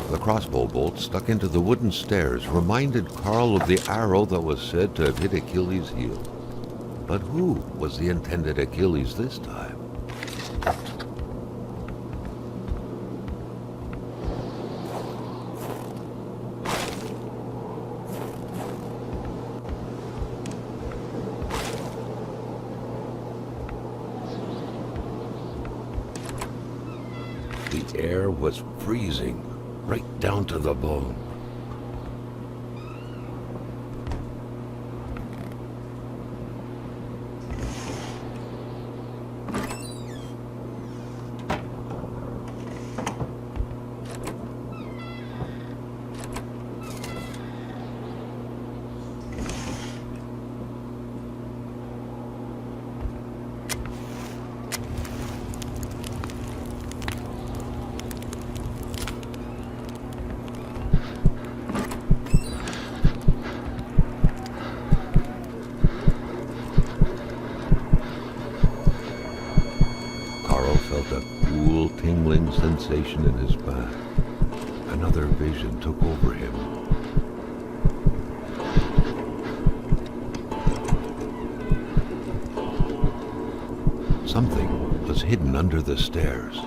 The crossbow bolt stuck into the wooden stairs reminded Carl of the arrow that was said to have hit Achilles' heel. But who was the intended Achilles this time? The air was freezing, right down to the bone. Felt a cool, tingling sensation in his back. Another vision took over him. Something was hidden under the stairs.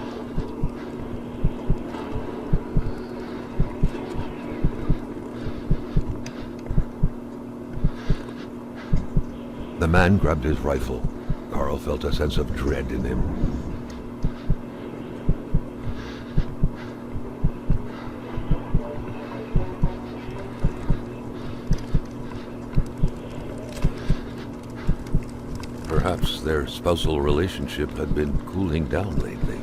The man grabbed his rifle. Carl felt a sense of dread in him. Perhaps their spousal relationship had been cooling down lately.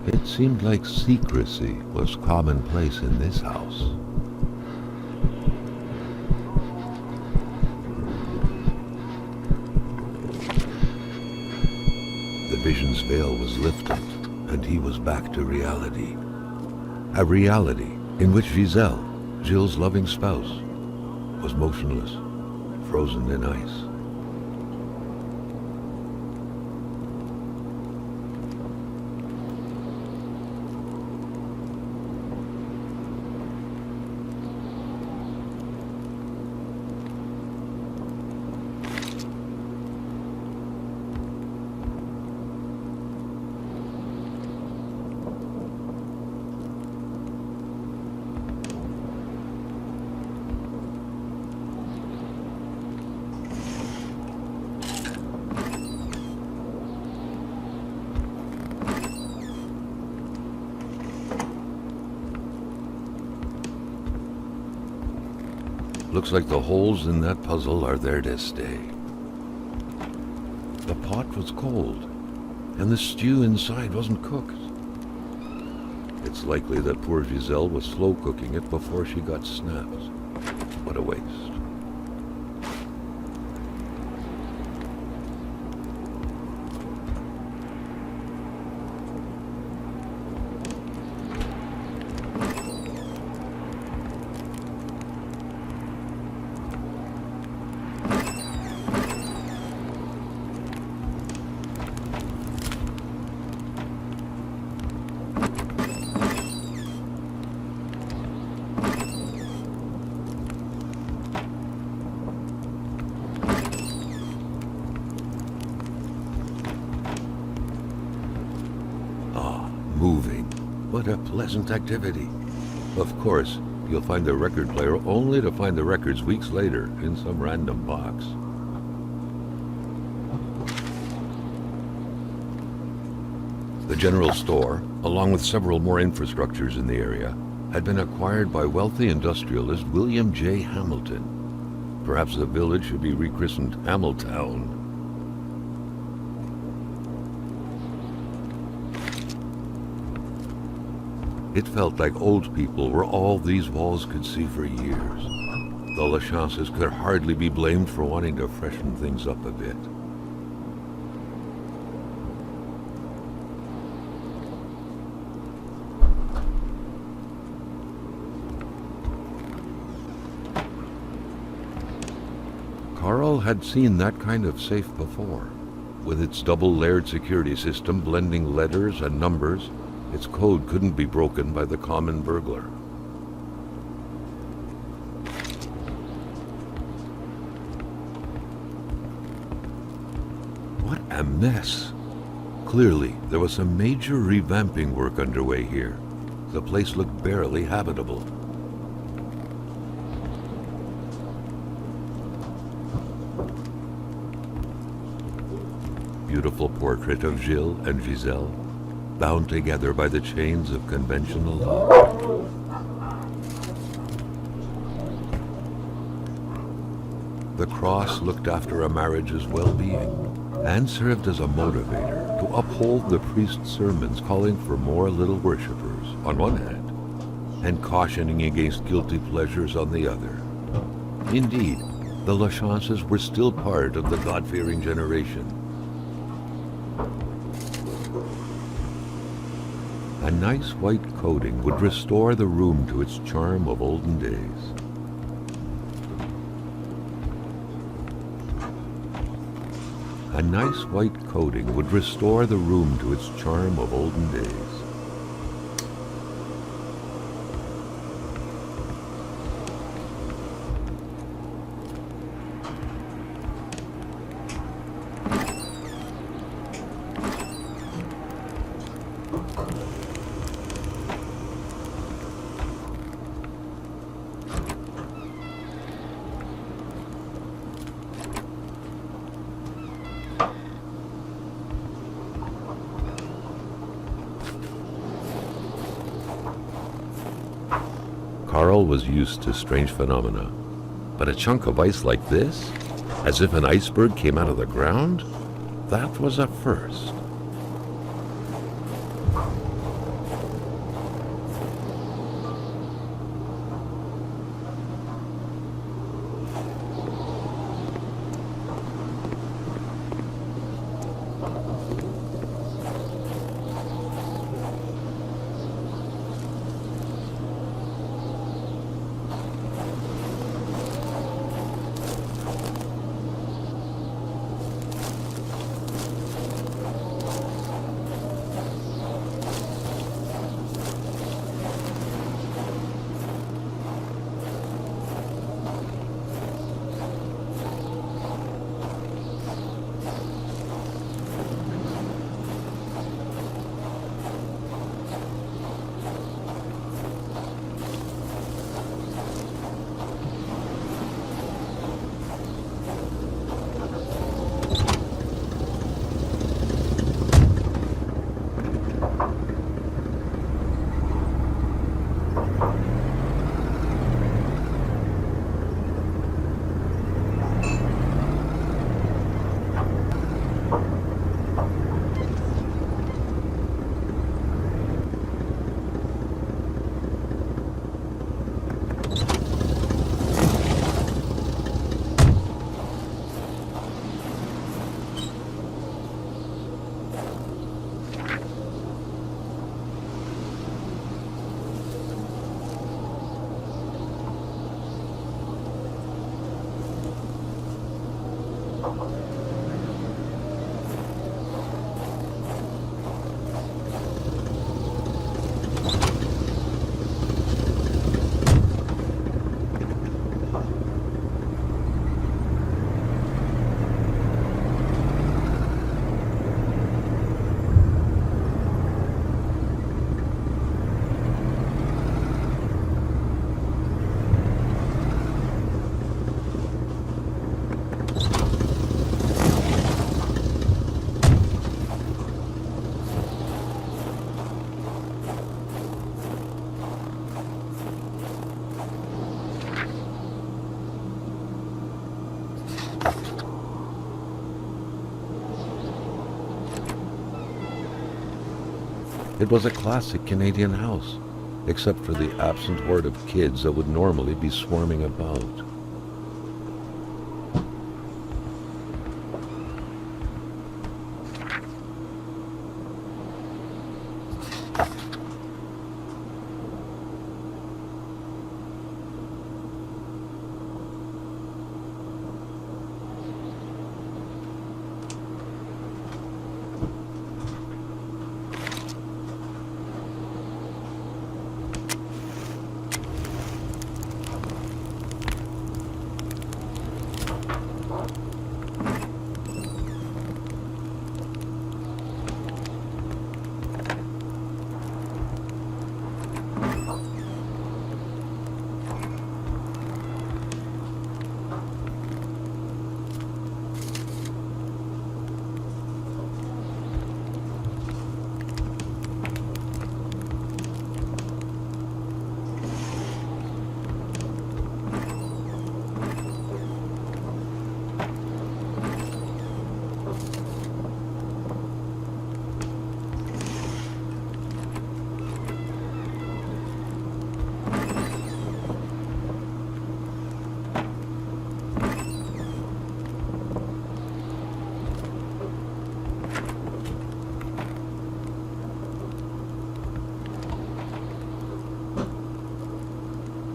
It seemed like secrecy was commonplace in this house. The vision's veil was lifted, and he was back to reality. A reality in which Giselle, Jill's loving spouse, was motionless, frozen in ice. Looks like the holes in that puzzle are there to stay. The pot was cold, and the stew inside wasn't cooked. It's likely that poor Giselle was slow cooking it before she got snapped. What a waste. Moving. What a pleasant activity. Of course, you'll find the record player only to find the records weeks later in some random box. The general store, along with several more infrastructures in the area, had been acquired by wealthy industrialist William J. Hamilton. Perhaps the village should be rechristened Hamiltown. It felt like old people were all these walls could see for years. The Lachances could hardly be blamed for wanting to freshen things up a bit. Carl had seen that kind of safe before. With its double-layered security system blending letters and numbers, its code couldn't be broken by the common burglar. What a mess! Clearly, there was some major revamping work underway here. The place looked barely habitable. Beautiful portrait of Gilles and Giselle, bound together by the chains of conventional love. The cross looked after a marriage's well-being and served as a motivator to uphold the priest's sermons calling for more little worshippers on one hand and cautioning against guilty pleasures on the other. Indeed, the Lachances were still part of the God-fearing generation. A nice white coating would restore the room to its charm of olden days. A nice white coating would restore the room to its charm of olden days. Carl was used to strange phenomena, but a chunk of ice like this, as if an iceberg came out of the ground, that was a first. It was a classic Canadian house, except for the absent horde of kids that would normally be swarming about.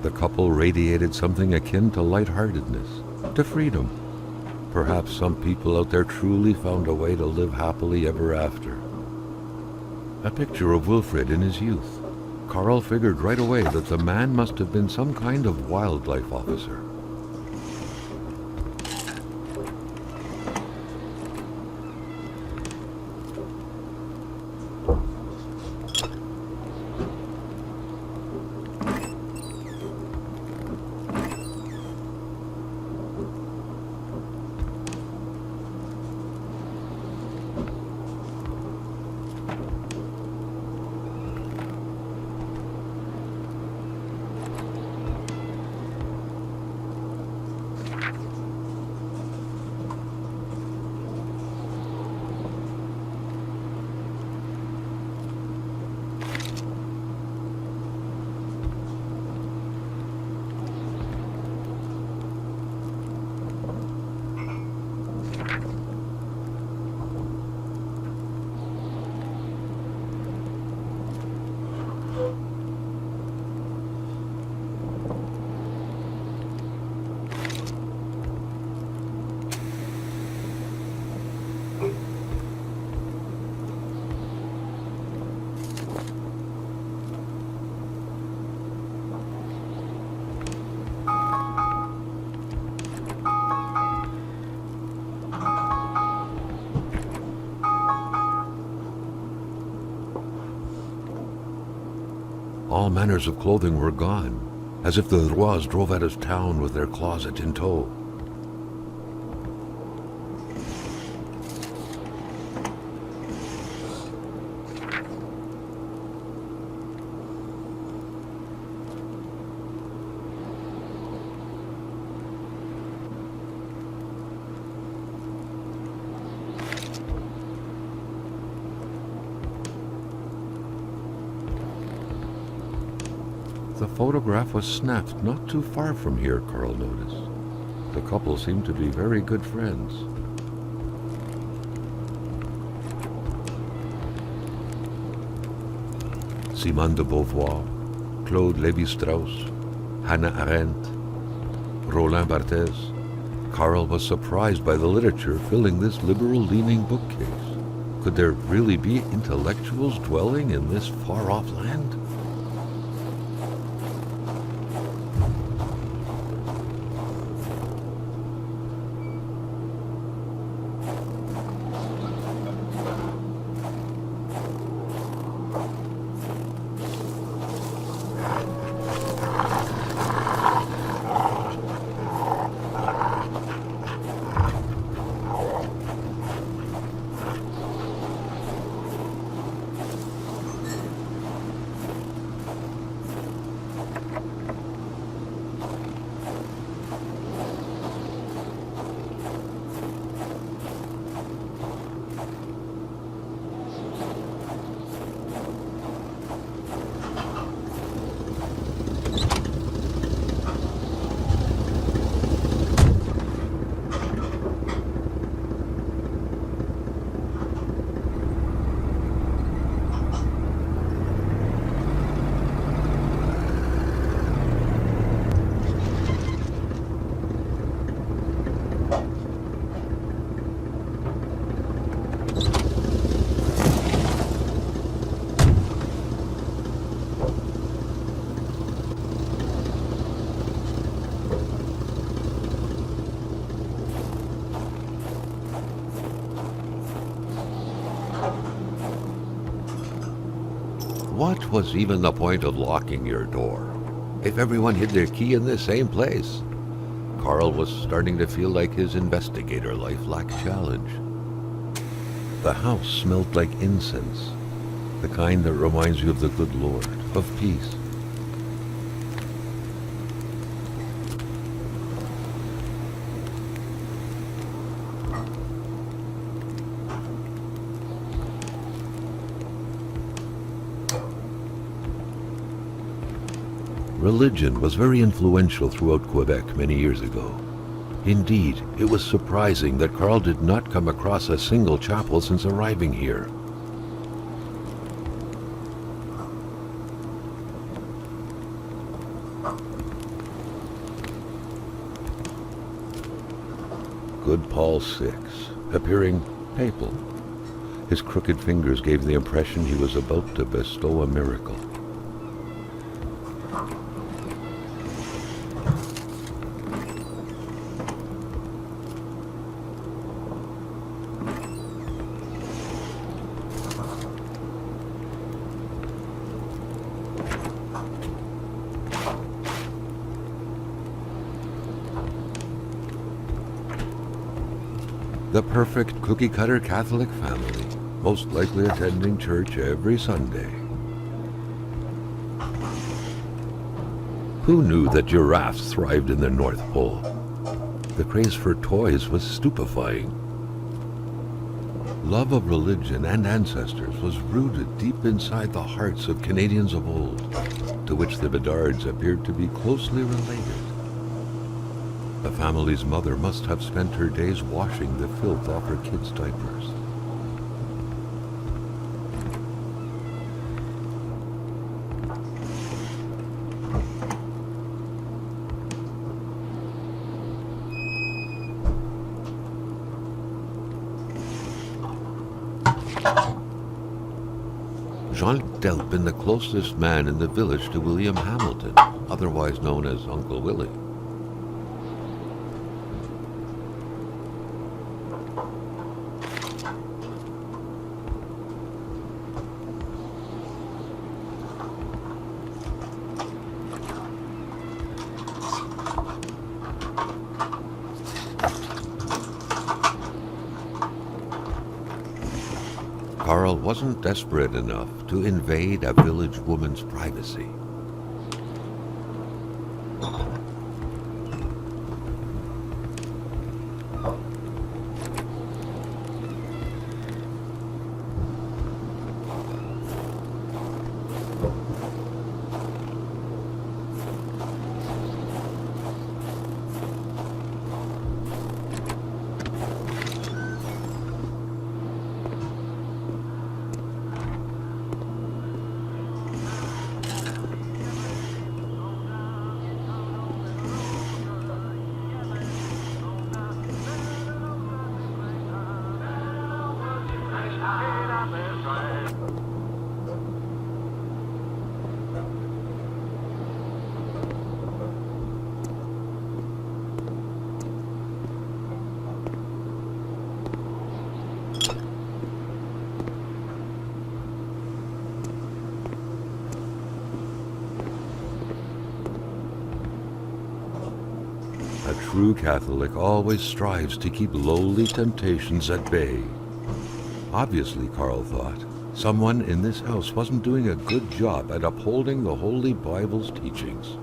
The couple radiated something akin to lightheartedness, to freedom. Perhaps some people out there truly found a way to live happily ever after. A picture of Wilfred in his youth. Carl figured right away that the man must have been some kind of wildlife officer. All manners of clothing were gone, as if the Rois drove out of town with their closet in tow. The photograph was snapped not too far from here, Carl noticed. The couple seemed to be very good friends. Simone de Beauvoir, Claude Lévi-Strauss, Hannah Arendt, Roland Barthes. Carl was surprised by the literature filling this liberal-leaning bookcase. Could there really be intellectuals dwelling in this far-off land? What was even the point of locking your door if everyone hid their key in the same place? Carl was starting to feel like his investigator life lacked challenge. The house smelled like incense, the kind that reminds you of the good Lord, of peace. Religion was very influential throughout Quebec many years ago. Indeed, it was surprising that Carl did not come across a single chapel since arriving here. good Paul VI, appearing papal. His crooked fingers gave the impression he was about to bestow a miracle. The perfect cookie-cutter Catholic family, most likely attending church every Sunday. Who knew that giraffes thrived in the North Pole? The craze for toys was stupefying. Love of religion and ancestors was rooted deep inside the hearts of Canadians of old, to which the Bedards appeared to be closely related. The family's mother must have spent her days washing the filth off her kids' diapers. Jean had been the closest man in the village to William Hamilton, otherwise known as Uncle Willie. Carl wasn't desperate enough to invade a village woman's privacy. A true Catholic always strives to keep lowly temptations at bay. Obviously, Carl thought, someone in this house wasn't doing a good job at upholding the Holy Bible's teachings.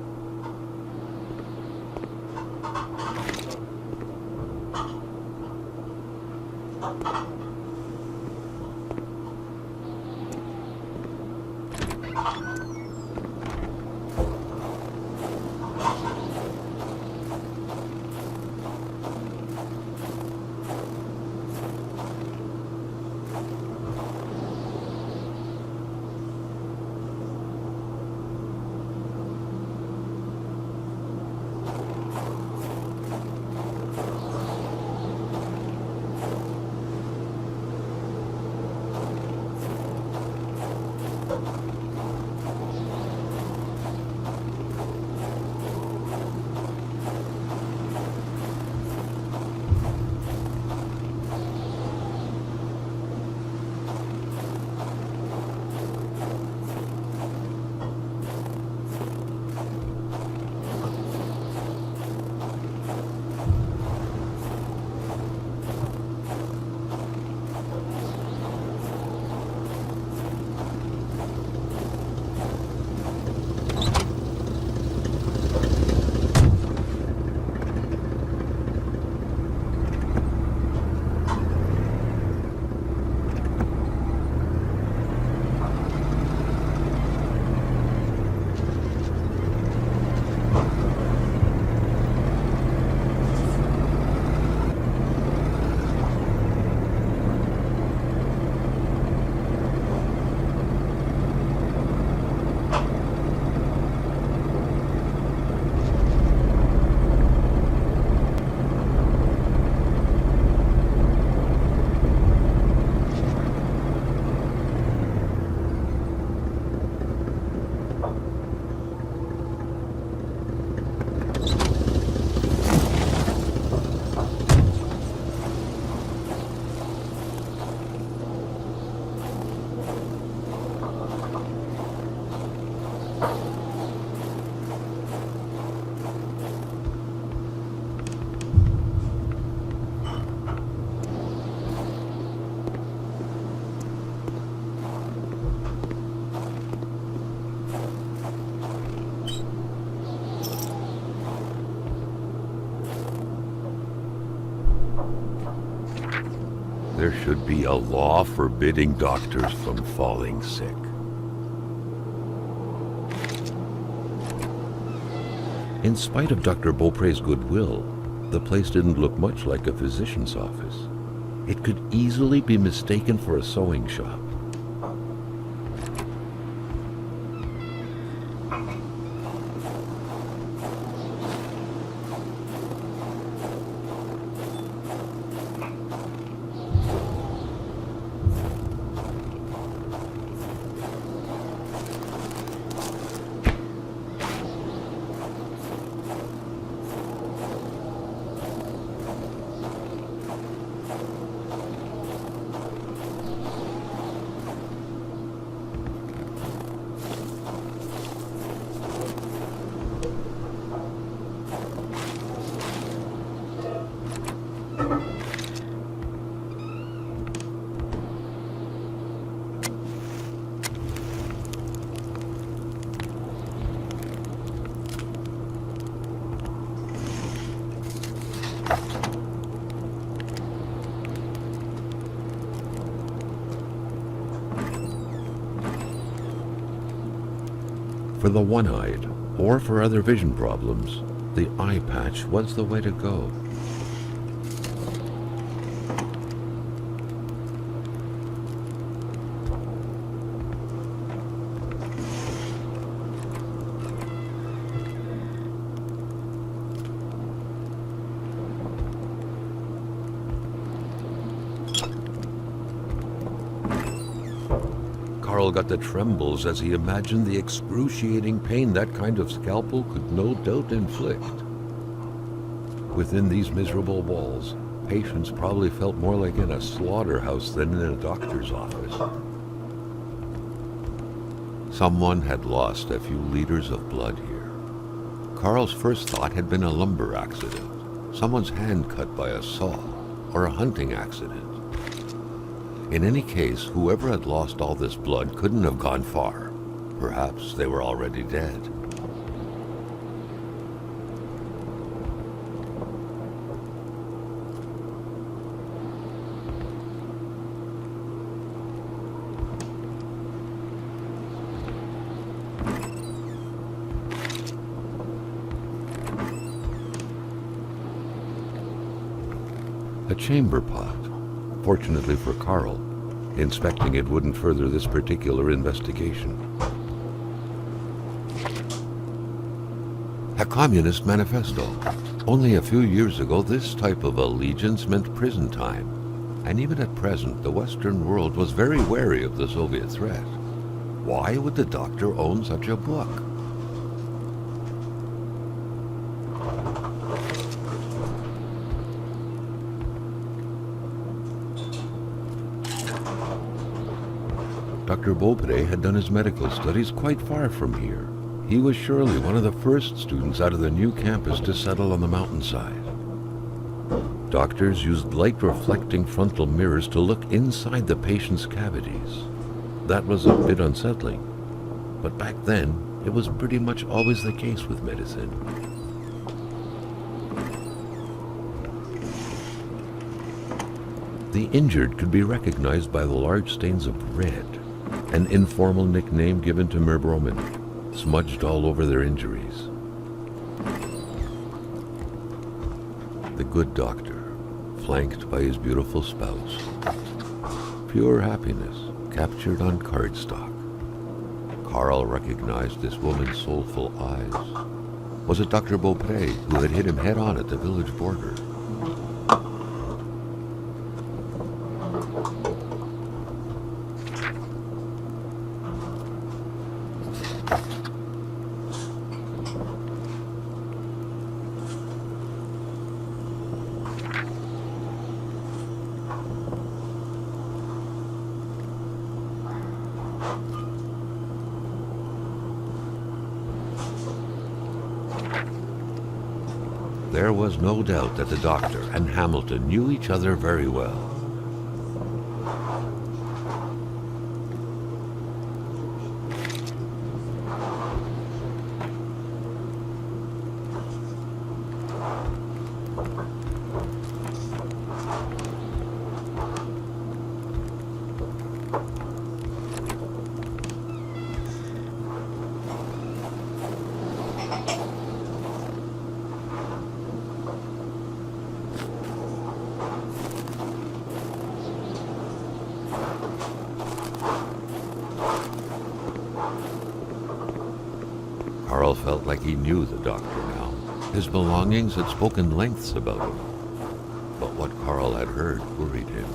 There should be a law forbidding doctors from falling sick. In spite of Dr. Beaupre's goodwill, the place didn't look much like a physician's office. It could easily be mistaken for a sewing shop. For the one-eyed, or for other vision problems, the eye patch was the way to go. Carl got the trembles as he imagined the excruciating pain that kind of scalpel could no doubt inflict. Within these miserable walls, patients probably felt more like in a slaughterhouse than in a doctor's office. Someone had lost a few liters of blood here. Carl's first thought had been a lumber accident, someone's hand cut by a saw, or a hunting accident. In any case, whoever had lost all this blood couldn't have gone far. Perhaps they were already dead. A chamber pot. Fortunately for Carl, inspecting it wouldn't further this particular investigation. A communist manifesto. Only a few years ago, this type of allegiance meant prison time. And even at present, the Western world was very wary of the Soviet threat. Why would the doctor own such a book? Dr. Beaupre had done his medical studies quite far from here. He was surely one of the first students out of the new campus to settle on the mountainside. Doctors used light-reflecting frontal mirrors to look inside the patient's cavities. That was a bit unsettling, but back then, it was pretty much always the case with medicine. The injured could be recognized by the large stains of red, an informal nickname given to Merbromen, smudged all over their injuries. The good doctor, flanked by his beautiful spouse. Pure happiness, captured on cardstock. Carl recognized this woman's soulful eyes. Was it Dr. Beaupre who had hit him head-on at the village border? There was no doubt that the doctor and Hamilton knew each other very well. Carl felt like he knew the doctor now. His belongings had spoken lengths about him. But what Carl had heard worried him.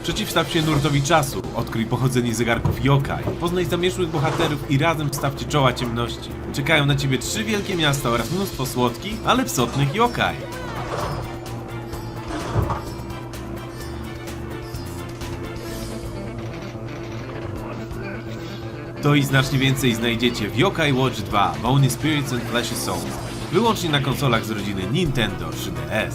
Przeciwstaw się nurtowi czasu, odkryj pochodzenie zegarków yokai, poznaj zamierzchłych bohaterów i razem stawcie czoła ciemności. Czekają na ciebie 3 wielkie miasta oraz mnóstwo słodkich, ale psotnych yokai. To i znacznie więcej znajdziecie w Yokai Watch 2 Bony Spirits and Fleshy Souls, wyłącznie na konsolach z rodziny Nintendo 3DS.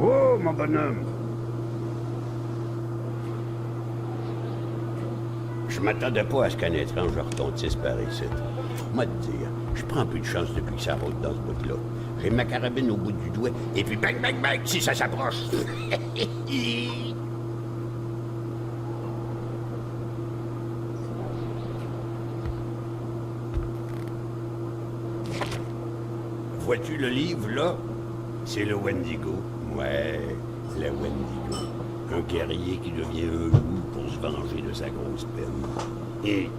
Oh, mon bonhomme! Je m'attendais pas à ce qu'un étrange retentisse par ici. Moi te dire, je prends plus de chance depuis que ça roule dans ce bout-là. J'ai ma carabine au bout du doigt, et puis bang, bang, bang, si ça s'approche! Vois-tu le livre, là? C'est le Wendigo. Ouais, le Wendigo. Un guerrier qui devient un loup pour se venger de sa grosse peine. Et